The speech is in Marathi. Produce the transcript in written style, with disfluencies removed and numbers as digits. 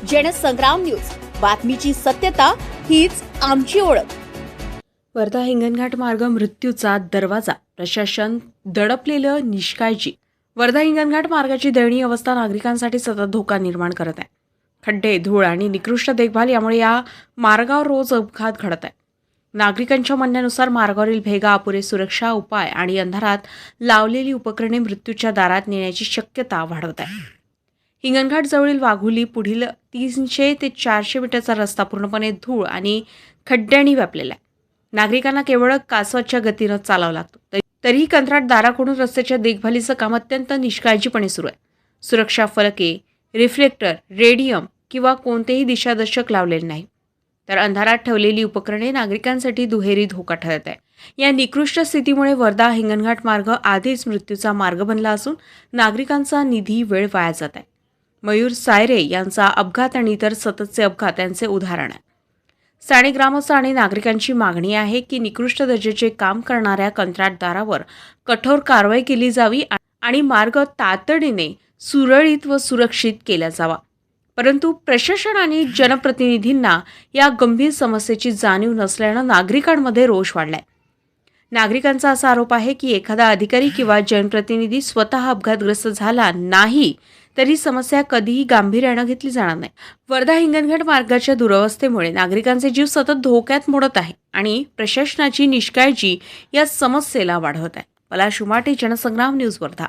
जनसंग्राम न्यूज, बातमीची सत्यता हीच आमची ओळख। वर्धा हिंगणघाट मार्ग मृत्यूचा दरवाजा, प्रशासन दडपलेलं निष्काळजी। वर्धा हिंगणघाट मार्गाची दयनीय अवस्था नागरिकांसाठी सतत धोका निर्माण करत आहे। खड्डे, धूळ आणि निकृष्ट देखभाल यामुळे या मार्गावर रोज अपघात घडत आहे। नागरिकांच्या म्हणण्यानुसार मार्गावरील भेगा, अपुरे सुरक्षा उपाय आणि अंधारात लावलेली उपकरणे मृत्यूच्या दारात नेण्याची शक्यता वाढवत आहे। हिंगणघाट जवळील वाघोली पुढील 300 ते 400 मीटरचा रस्ता पूर्णपणे धूळ आणि खड्ड्यांनी व्यापलेला आहे। नागरिकांना केवळ कासवाच्या गतीनं चालावं लागतं, तरीही कंत्राटदाराकडून रस्त्याच्या देखभालीचं काम अत्यंत निष्काळजीपणे सुरू आहे। सुरक्षा फलके, रिफ्लेक्टर, रेडियम किंवा कोणतेही दिशादर्शक लावलेले नाही, तर अंधारात ठेवलेली उपकरणे नागरिकांसाठी दुहेरी धोका ठरत आहे। या निकृष्ट स्थितीमुळे वर्धा हिंगणघाट मार्ग आधीच मृत्यूचा मार्ग बनला असून नागरिकांचा निधी वेळ वाया जात आहे। मयूर सायरे यांचा अपघात आणि इतर सततचे अपघात यांचे उदाहरण आहे। स्थानिक ग्रामस्थ आणि नागरिकांची मागणी आहे की निकृष्ट दर्जाचे काम करणाऱ्या कंत्राटदारावर कठोर कारवाई केली जावी आणि मार्ग तातडीने सुरळीत व सुरक्षित केला जावा। परंतु प्रशासन आणि जनप्रतिनिधींना या गंभीर समस्येची जाणीव नसल्यानं नागरिकांमध्ये रोष वाढलाय। नागरिकांचा असा आरोप आहे की एखादा अधिकारी किंवा जनप्रतिनिधी स्वतः अपघातग्रस्त झाला नाही तरी समस्या कधीही गांभीर्यानं घेतली जाणार नाही। वर्धा हिंगणघाट मार्गाच्या दुरवस्थेमुळे नागरिकांचे जीव सतत धोक्यात मोडत आहे आणि प्रशासनाची निष्काळजी या समस्येला वाढवत आहे। पलाश उमाटे, जनसंग्राम न्यूज, वर्धा।